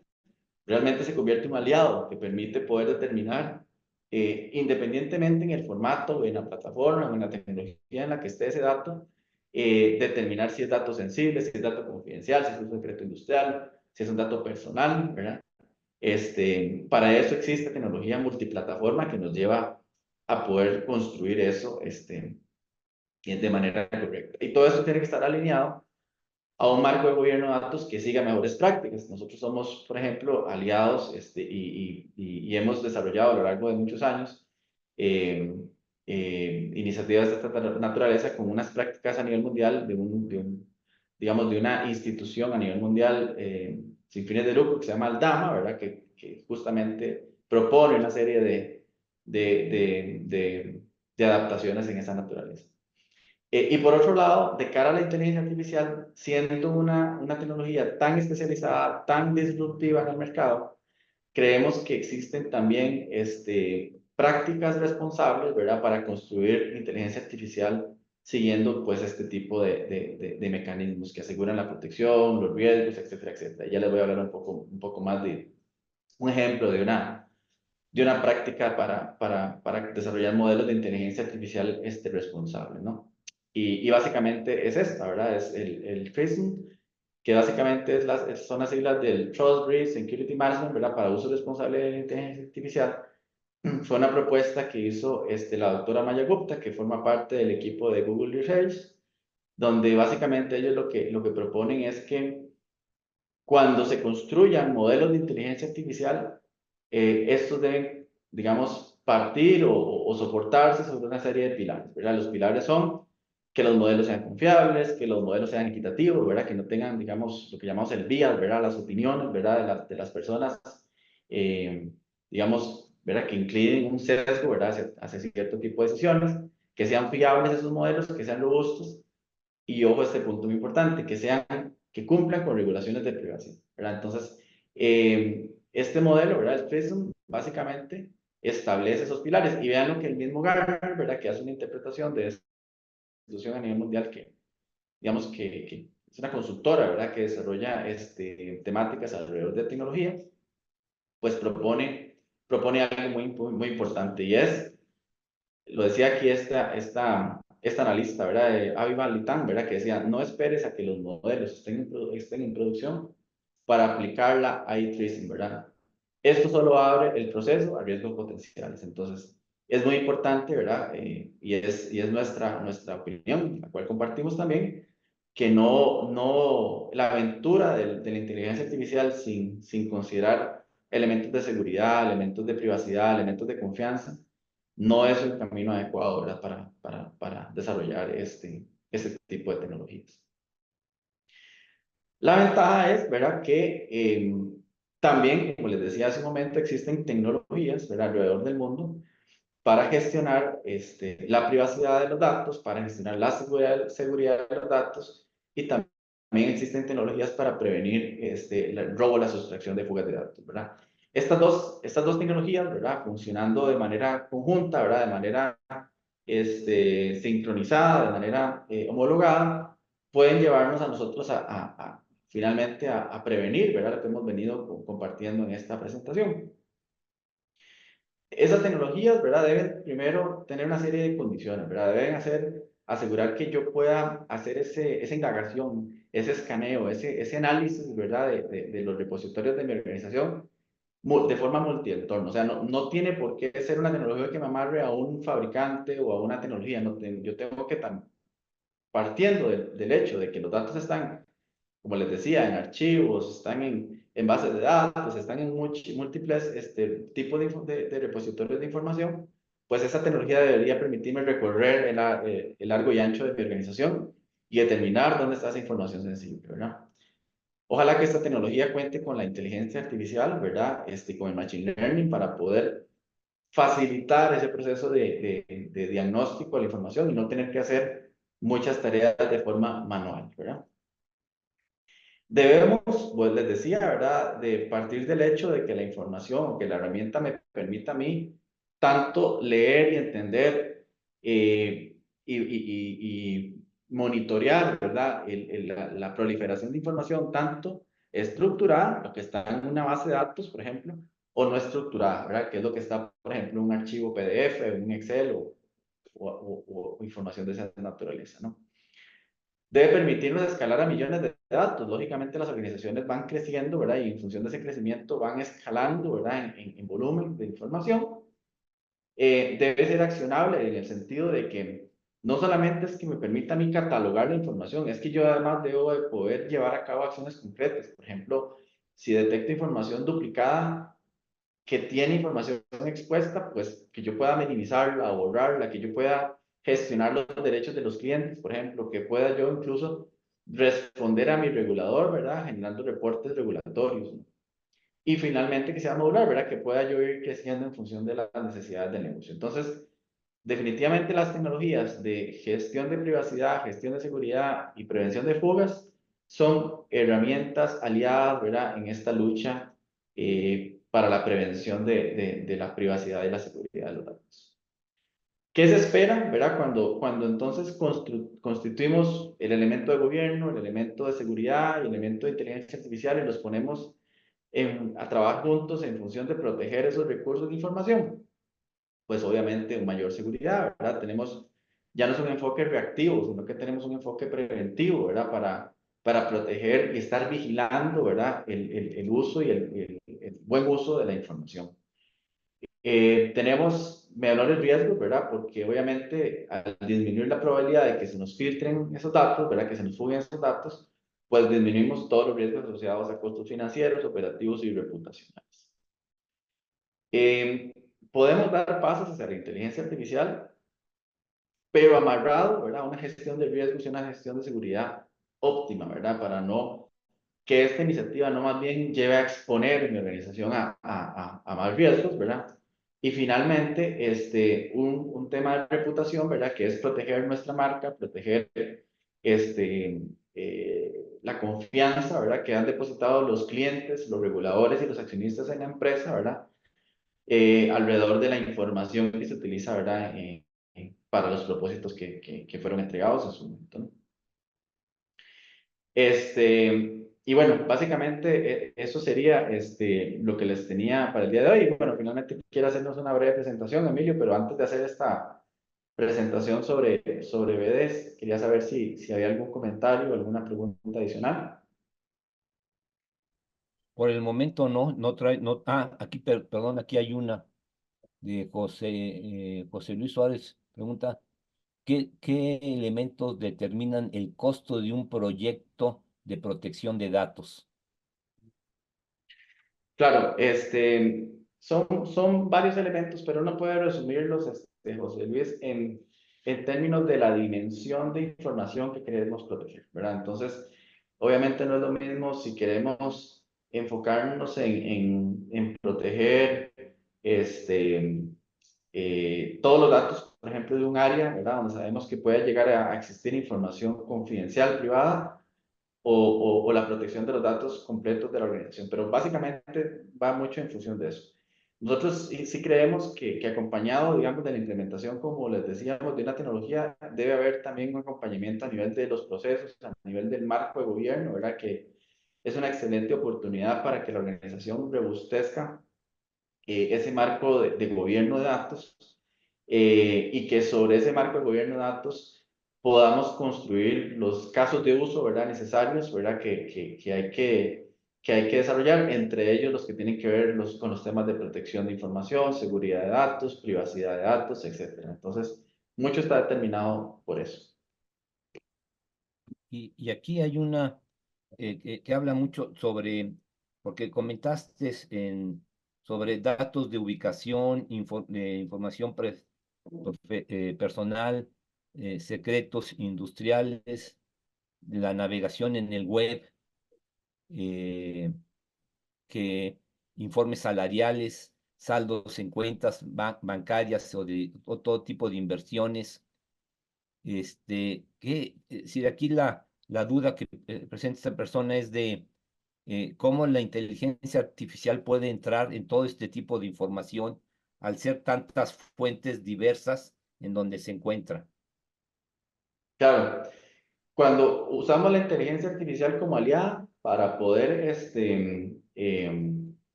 realmente se convierte en un aliado que permite poder determinar, independientemente en el formato, en la plataforma o en la tecnología en la que esté ese dato, determinar si es dato sensible, si es dato confidencial, si es un secreto industrial, si es un dato personal, ¿verdad? Para eso existe tecnología multiplataforma que nos lleva a poder construir eso de manera correcta. Y todo eso tiene que estar alineado a un marco de gobierno de datos que siga mejores prácticas. Nosotros somos, por ejemplo, aliados y hemos desarrollado a lo largo de muchos años iniciativas de esta naturaleza con unas prácticas a nivel mundial digamos, de una institución a nivel mundial sin fines de lucro que se llama el DAMA, ¿verdad? Que justamente propone una serie de adaptaciones en esa naturaleza. Y por otro lado, de cara a la inteligencia artificial, siendo una tecnología tan especializada, tan disruptiva en el mercado, creemos que existen también prácticas responsables, ¿verdad?, para construir inteligencia artificial siguiendo pues este tipo de mecanismos que aseguran la protección, los riesgos, etcétera, etcétera. Ya les voy a hablar un poco más de un ejemplo de una práctica para desarrollar modelos de inteligencia artificial responsable, ¿no? Y básicamente es esta, ¿verdad? Es el TRISM, que básicamente son las siglas del Trust Based Security Management, ¿verdad? Para uso responsable de la inteligencia artificial. Fue una propuesta que hizo la doctora Maya Gupta, que forma parte del equipo de Google Research, donde básicamente ellos lo que proponen es que cuando se construyan modelos de inteligencia artificial, estos deben, digamos, partir o soportarse sobre una serie de pilares, ¿verdad? Los pilares son que los modelos sean confiables, que los modelos sean equitativos, ¿verdad? Que no tengan, digamos, lo que llamamos el bias, ¿verdad? Las opiniones, ¿verdad? De las personas, eh, digamos, ¿verdad? Que inclinen un sesgo, ¿verdad? Hacia cierto tipo de decisiones, que sean fiables esos modelos, que sean robustos, y ojo, este punto muy importante, que cumplan con regulaciones de privacidad, ¿verdad? Entonces, este modelo, ¿verdad? El PRISM, básicamente establece esos pilares, y vean lo que el mismo Gartner, ¿verdad? Que hace una interpretación de esta institución a nivel mundial que, digamos, que es una consultora, ¿verdad? Que desarrolla temáticas alrededor de tecnología, pues propone algo muy importante, y lo decía aquí esta analista, ¿verdad? Aviva Litan, ¿verdad? Que decía, no esperes a que los modelos estén en producción para aplicarla a eye tracing, ¿verdad? Esto solo abre el proceso a riesgos potenciales. Entonces, es muy importante, ¿verdad? Y es nuestra opinión, la cual compartimos también, que la aventura de la inteligencia artificial sin considerar elementos de seguridad, elementos de privacidad, elementos de confianza, no es el camino adecuado, ¿verdad? Para desarrollar este tipo de tecnologías. La ventaja es, ¿verdad?, que también, como les decía hace un momento, existen tecnologías, ¿verdad?, alrededor del mundo para gestionar la privacidad de los datos, para gestionar la seguridad de los datos, y también existen tecnologías para prevenir el robo, la sustracción de fugas de datos, ¿verdad? Estas dos tecnologías, ¿verdad?, funcionando de manera conjunta, ¿verdad?, de manera sincronizada, de manera homologada, pueden llevarnos a nosotros finalmente a prevenir, ¿verdad?, lo que hemos venido compartiendo en esta presentación. Esas tecnologías, ¿verdad?, deben primero tener una serie de condiciones, ¿verdad? Deben asegurar que yo pueda hacer esa indagación, ese escaneo, ese análisis, ¿verdad?, de los repositorios de mi organización de forma multientorno. O sea, no tiene por qué ser una tecnología que me amarre a un fabricante o a una tecnología. Yo tengo que, partiendo del hecho de que los datos están, como les decía, en archivos, están en bases de datos, están en múltiples tipos de repositorios de información, pues esa tecnología debería permitirme recorrer el largo y ancho de mi organización y determinar dónde está esa información sensible, ¿verdad? Ojalá que esta tecnología cuente con la inteligencia artificial, ¿verdad? Con el machine learning para poder facilitar ese proceso de diagnóstico de la información y no tener que hacer muchas tareas de forma manual, ¿verdad? Debemos, pues les decía, ¿verdad?, de partir del hecho de que la información, que la herramienta me permita a mí tanto leer y entender y monitorear, ¿verdad?, la proliferación de información, tanto estructurada, lo que está en una base de datos, por ejemplo, o no estructurada, ¿verdad?, que es lo que está, por ejemplo, en un archivo PDF, en un Excel o información de esa naturaleza, ¿no? debe permitirnos escalar a millones de datos. Lógicamente las organizaciones van creciendo, ¿verdad? Y en función de ese crecimiento van escalando, ¿verdad? En volumen de información. Debe ser accionable en el sentido de que no solamente es que me permita a mí catalogar la información, es que yo además debo de poder llevar a cabo acciones concretas. Por ejemplo, si detecto información duplicada que tiene información expuesta, pues que yo pueda minimizarla o borrarla, que yo pueda gestionar los derechos de los clientes, por ejemplo, que pueda yo incluso responder a mi regulador, ¿verdad? Generando reportes regulatorios, ¿no? Y finalmente que sea modular, ¿verdad? Que pueda yo ir creciendo en función de las necesidades del negocio. Entonces, definitivamente las tecnologías de gestión de privacidad, gestión de seguridad y prevención de fugas son herramientas aliadas, ¿verdad? En esta lucha para la prevención de la privacidad y la seguridad de los datos. ¿Qué se espera, verdad? Cuando entonces constituimos el elemento de gobierno, el elemento de seguridad y el elemento de inteligencia artificial y los ponemos a trabajar juntos en función de proteger esos recursos de información? Pues obviamente mayor seguridad, ¿verdad? Ya no es un enfoque reactivo, sino que tenemos un enfoque preventivo, ¿verdad? Para proteger y estar vigilando, ¿verdad? El uso y el buen uso de la información. Tenemos menores riesgos, ¿verdad? Porque obviamente al disminuir la probabilidad de que se nos filtren esos datos, ¿verdad? Que se nos fuguen esos datos, pues disminuimos todos los riesgos asociados a costos financieros, operativos y reputacionales. Eh, Podemos dar pasos hacia la inteligencia artificial, pero amarrado, ¿verdad? Una gestión de riesgos y una gestión de seguridad óptima, ¿verdad? Para no que esta iniciativa no más bien lleve a exponer mi organización a más riesgos, ¿verdad? Y finalmente, un tema de reputación, ¿verdad? Que es proteger nuestra marca, proteger la confianza, ¿verdad? Que han depositado los clientes, los reguladores y los accionistas en la empresa, ¿verdad? Alrededor de la información que se utiliza, ¿verdad? Para los propósitos que fueron entregados en su momento, ¿no? Y bueno, básicamente eso sería lo que les tenía para el día de hoy. Bueno, finalmente quiero hacernos una breve presentación, Emilio, pero antes de hacer esta presentación sobre BDS, quería saber si había algún comentario o alguna pregunta adicional. Por el momento no trae, no, aquí, perdón, aquí hay una de José Luis Suárez, pregunta, ¿qué elementos determinan el costo de un proyecto de protección de datos? Claro, son varios elementos, pero uno puede resumirlos, José Luis, en términos de la dimensión de información que queremos proteger, ¿verdad? Entonces, obviamente no es lo mismo si queremos enfocarnos en proteger todos los datos, por ejemplo, de un área, ¿verdad? Donde sabemos que puede llegar a existir información confidencial, privada, o la protección de los datos completos de la organización, pero básicamente va mucho en función de eso. Nosotros sí creemos que acompañado, digamos, de la implementación, como les decíamos, de una tecnología, debe haber también un acompañamiento a nivel de los procesos, a nivel del marco de gobierno, ¿verdad? Que es una excelente oportunidad para que la organización robustezca ese marco de gobierno de datos y que sobre ese marco de gobierno de datos podamos construir los casos de uso, ¿verdad? Necesarios, ¿verdad? Que hay que desarrollar, entre ellos los que tienen que ver con los temas de protección de información, seguridad de datos, privacidad de datos, etcétera. Entonces, mucho está determinado por eso. Y aquí hay una que habla mucho sobre, porque comentaste sobre datos de ubicación, información personal, secretos industriales, la navegación en el web, eh, que informes salariales, saldos en cuentas bancarias o todo tipo de inversiones. Si de aquí la duda que presenta esta persona es de cómo la inteligencia artificial puede entrar en todo este tipo de información al ser tantas fuentes diversas en donde se encuentra. Claro, cuando usamos la inteligencia artificial como aliada para poder,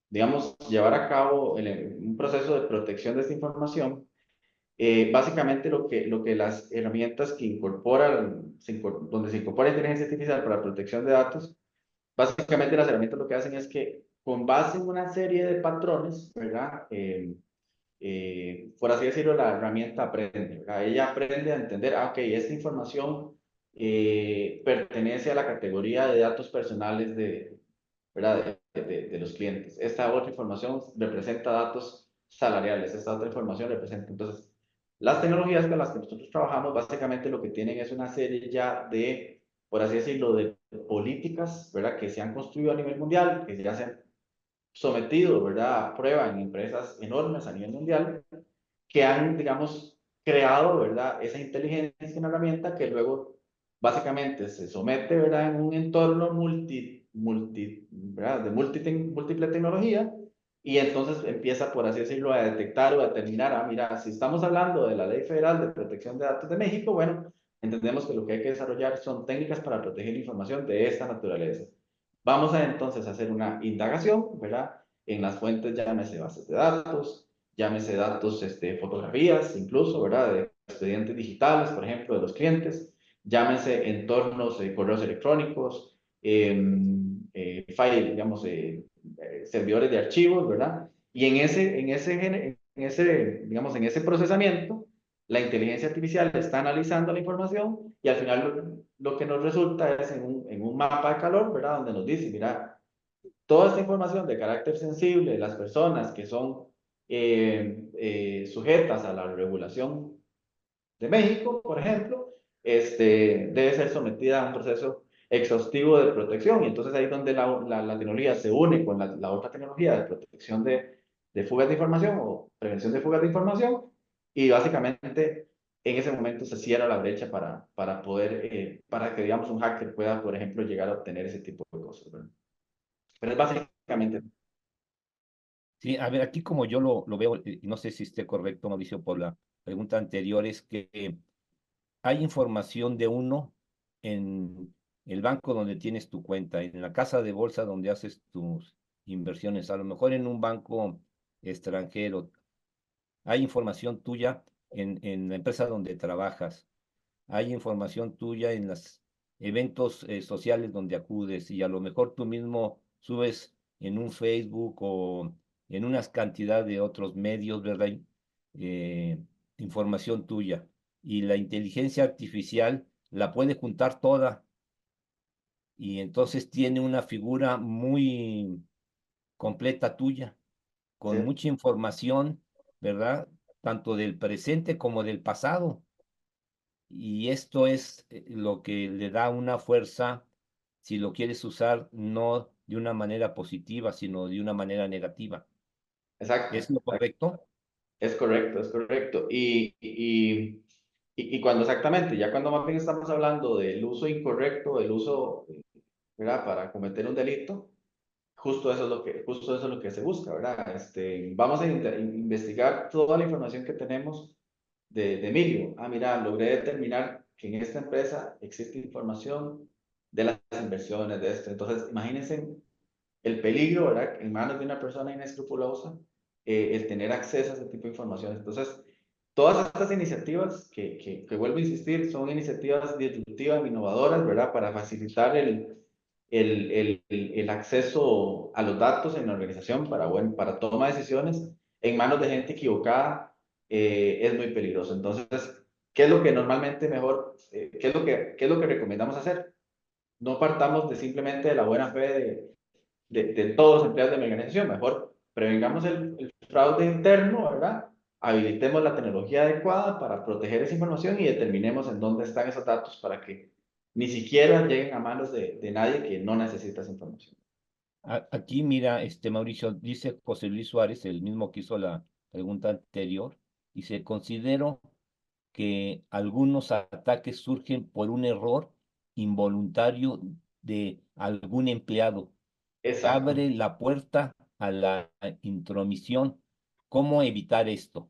digamos, llevar a cabo un proceso de protección de esta información, Básicamente lo que las herramientas que incorporan, donde se incorpora inteligencia artificial para protección de datos, básicamente las herramientas lo que hacen es que con base en una serie de patrones, ¿verdad? Por así decirlo, la herramienta aprende, ¿verdad? Ella aprende a entender, ok, esta información pertenece a la categoría de datos personales ¿verdad? De los clientes. Esta otra información representa datos salariales, esta otra información representa. Entonces, las tecnologías con las que nosotros trabajamos básicamente lo que tienen es una serie ya de, por así decirlo, de políticas, ¿verdad? Que se han construido a nivel mundial, que ya se han sometido, ¿verdad? A prueba en empresas enormes a nivel mundial, que han, digamos, creado, ¿verdad? Esa inteligencia en una herramienta que luego básicamente se somete, ¿verdad? En un entorno ¿verdad? De múltiple tecnología y entonces empieza, por así decirlo, a detectar o a determinar, ah, mira, si estamos hablando de la Ley Federal de Protección de Datos de México, bueno, entendemos que lo que hay que desarrollar son técnicas para proteger información de esta naturaleza. Vamos a entonces hacer una indagación, ¿verdad? En las fuentes, llámese bases de datos, llámese datos, fotografías, incluso, ¿verdad? De expedientes digitales, por ejemplo, de los clientes, llámese entornos de correos electrónicos, file, digamos, servidores de archivos, ¿verdad? Y digamos, en ese procesamiento, la inteligencia artificial está analizando la información y al final lo que nos resulta es en un mapa de calor, ¿verdad? Donde nos dice, mira, toda esta información de carácter sensible, las personas que son sujetas a la regulación de México, por ejemplo, debe ser sometida a un proceso exhaustivo de protección. Y entonces ahí es donde la tecnología se une con la otra tecnología de protección de fugas de información o prevención de fugas de información. Y básicamente en ese momento se cierra la brecha para poder, para que digamos un hacker pueda, por ejemplo, llegar a obtener ese tipo de cosas, ¿verdad? Pero es básicamente. Sí, a ver, aquí como yo lo veo, y no sé si esté correcto, Mauricio, por la pregunta anterior, es que hay información de uno en el banco donde tienes tu cuenta, en la casa de bolsa donde haces tus inversiones, a lo mejor en un banco extranjero. Hay información tuya en la empresa donde trabajas. Hay información tuya en los eventos sociales donde acudes y a lo mejor tú mismo subes en un Facebook o en unas cantidad de otros medios, ¿verdad? Eh, Información tuya. Y la inteligencia artificial la puede juntar toda y entonces tiene una figura muy completa tuya, Sí, con mucha información, ¿verdad? Tanto del presente como del pasado. Y esto es lo que le da una fuerza, si lo quieres usar, no de una manera positiva, sino de una manera negativa. exacto. ¿Es lo correcto? Es correcto, es correcto. Y cuando exactamente, ya cuando más bien estamos hablando del uso incorrecto, del uso, ¿verdad? Para cometer un delito, justo eso es lo que se busca, ¿verdad? Vamos a investigar toda la información que tenemos de Emilio. Ah, mira, logré determinar que en esta empresa existe información de las inversiones, de esto. Entonces, imagínense el peligro, ¿verdad? En manos de una persona inescrupulosa, el tener acceso a ese tipo de información. Entonces, todas estas iniciativas, que vuelvo a insistir, son iniciativas disruptivas, innovadoras, ¿verdad? Para facilitar el acceso a los datos en la organización para toma de decisiones en manos de gente equivocada, es muy peligroso. Entonces, ¿qué es lo que normalmente mejor, qué es lo que recomendamos hacer? No partamos de simplemente de la buena fe de todos los empleados de mi organización. Mejor prevengamos el fraude interno, ¿verdad? Habilitemos la tecnología adecuada para proteger esa información y determinemos en dónde están esos datos para que ni siquiera lleguen a manos de nadie que no necesita esa información. Aquí, mira, Mauricio, dice José Luis Suárez, el mismo que hizo la pregunta anterior, dice, considero que algunos ataques surgen por un error involuntario de algún empleado. Exacto, Abre la puerta a la intromisión. ¿Cómo evitar esto?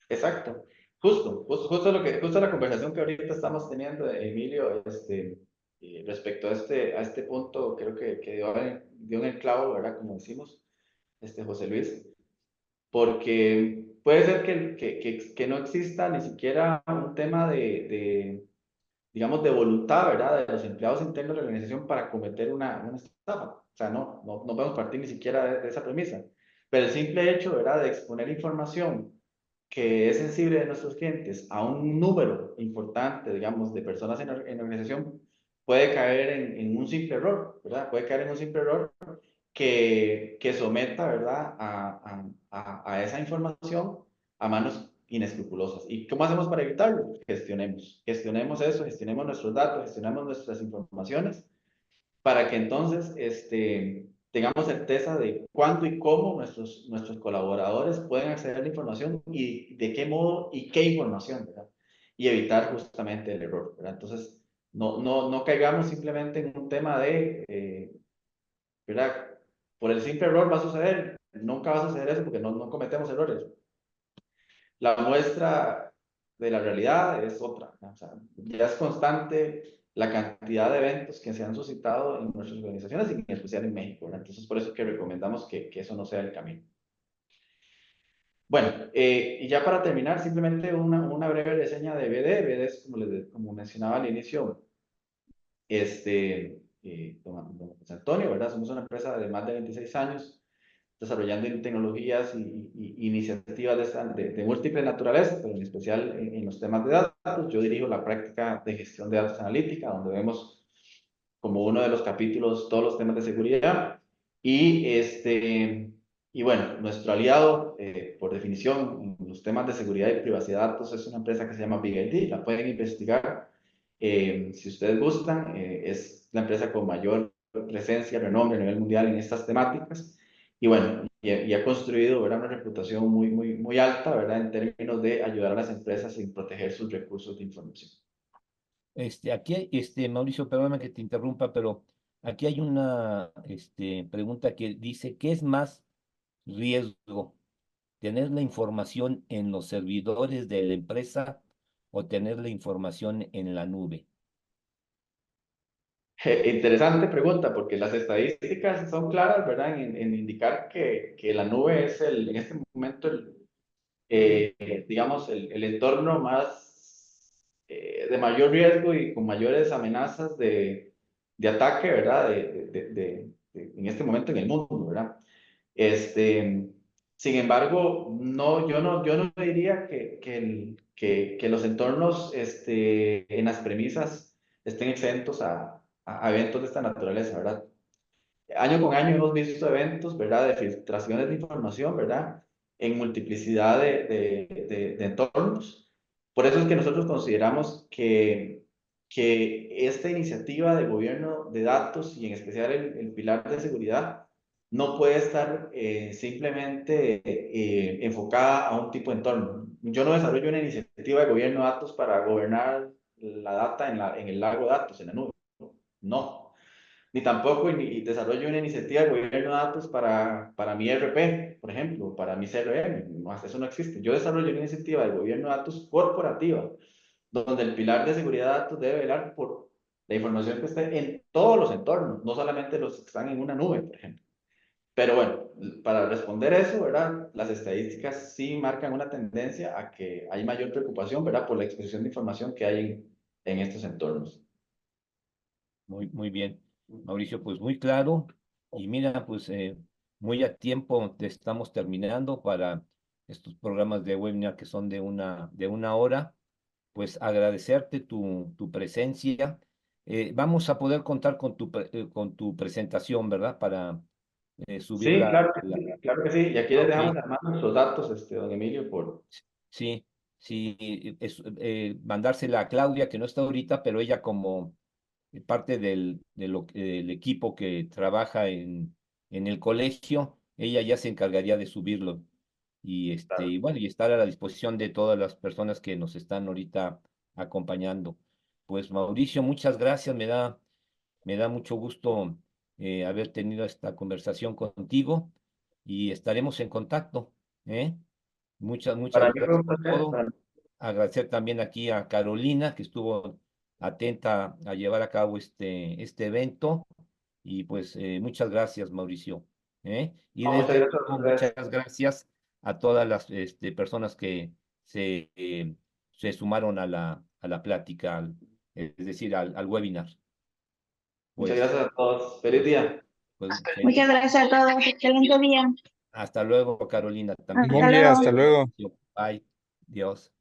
exacto. Justo la conversación que ahorita estamos teniendo, Emilio, respecto a este punto, creo que dio en el clavo, ¿verdad? Como decimos, José Luis, porque puede ser que no exista ni siquiera un tema digamos, de voluntad, ¿verdad?, de los empleados internos de la organización para cometer una estafa. O sea, no podemos partir ni siquiera de esa premisa. Pero el simple hecho, ¿verdad?, de exponer información que es sensible de nuestros clientes a un número importante, digamos, de personas en la organización, puede caer en un simple error, ¿verdad? Puede caer en un simple error que someta, ¿verdad?, a esa información a manos inescrupulosas. ¿Y cómo hacemos para evitarlo? Gestionemos eso, gestionemos nuestros datos, gestionemos nuestras informaciones, para que entonces tengamos certeza de cuándo y cómo nuestros colaboradores pueden acceder a la información y de qué modo y qué información, ¿verdad? Y evitar justamente el error, ¿verdad? Entonces, no caigamos simplemente en un tema ¿verdad? Por el simple error va a suceder. Nunca va a suceder eso porque no cometemos errores. La muestra de la realidad es otra, ¿no? O sea, ya es constante la cantidad de eventos que se han suscitado en nuestras organizaciones y en especial en México, ¿verdad? Entonces, por eso es que recomendamos que eso no sea el camino. Bueno, y ya para terminar, simplemente una breve reseña de BD. BD es, como mencionaba al inicio, don José Antonio, ¿verdad? Somos una empresa de más de 26 años desarrollando tecnologías y iniciativas de múltiples naturalezas, pero en especial en los temas de datos. Yo dirijo la práctica de gestión de datos analítica, donde vemos como uno de los capítulos todos los temas de seguridad. Y bueno, nuestro aliado, por definición, en los temas de seguridad y privacidad de datos, es una empresa que se llama Big ID. La pueden investigar si ustedes gustan. Es la empresa con mayor presencia, renombre a nivel mundial en estas temáticas. Y bueno, y ha construido, ¿verdad?, una reputación muy alta, ¿verdad?, en términos de ayudar a las empresas en proteger sus recursos de información. Aquí, Mauricio, perdóname que te interrumpa, pero aquí hay una pregunta que dice, ¿qué es más riesgo? ¿Tener la información en los servidores de la empresa o tener la información en la nube? Interesante pregunta, porque las estadísticas son claras, ¿verdad?, en indicar que la nube es en este momento, digamos, el entorno más de mayor riesgo y con mayores amenazas de ataque, ¿verdad?, en este momento en el mundo, ¿verdad? Sin embargo, yo no diría que los entornos en las premisas estén exentos a eventos de esta naturaleza, ¿verdad? Año con año hemos visto eventos, ¿verdad?, de filtraciones de información, ¿verdad?, en multiplicidad de entornos. Por eso es que nosotros consideramos que esta iniciativa de gobierno de datos y en especial el pilar de seguridad no puede estar simplemente enfocada a un tipo de entorno. Yo no desarrollo una iniciativa de gobierno de datos para gobernar la data en el lago de datos, en la nube. No, ni tampoco desarrollo una iniciativa de gobierno de datos para mi ERP, por ejemplo, para mi CRM. No, eso no existe. Yo desarrollo una iniciativa de gobierno de datos corporativa, donde el pilar de seguridad de datos debe velar por la información que esté en todos los entornos, no solamente los que están en una nube, por ejemplo. Pero bueno, para responder eso, ¿verdad?, las estadísticas sí marcan una tendencia a que hay mayor preocupación, ¿verdad?, por la exposición de información que hay en estos entornos. Muy bien, Mauricio, pues muy claro. Y mira, pues muy a tiempo te estamos terminando para estos programas de webinar que son de una hora. Pues agradecerte tu presencia. Vamos a poder contar con tu presentación, ¿verdad? Para Sí, subirla. claro que sí, claro que sí. Y aquí les Ok, dejamos además nuestros datos, don Emilio, por... sí, sí, mandársela a Claudia, que no está ahorita, pero ella como parte del equipo que trabaja en el colegio, ella ya se encargaría de subirlo. Y bueno, y estar a la disposición de todas las personas que nos están ahorita acompañando. Pues Mauricio, muchas gracias, me da mucho gusto haber tenido esta conversación contigo y estaremos en contacto, ¿eh? Muchas Para mí fue gracias un por placer. todo. Agradecer también aquí a Carolina, que estuvo atenta a llevar a cabo este evento. Y pues muchas gracias, Mauricio. ¿Eh? Y No, muchas desde gracias a luego, ustedes. muchas gracias a todas las personas que se sumaron a la plática, es decir, al webinar. Muchas Pues, gracias a todos. Feliz día. pues, Muchas gracias a todos. Excelente día. hasta luego, Carolina. También. Hasta luego. Hasta luego. Bye. Dios.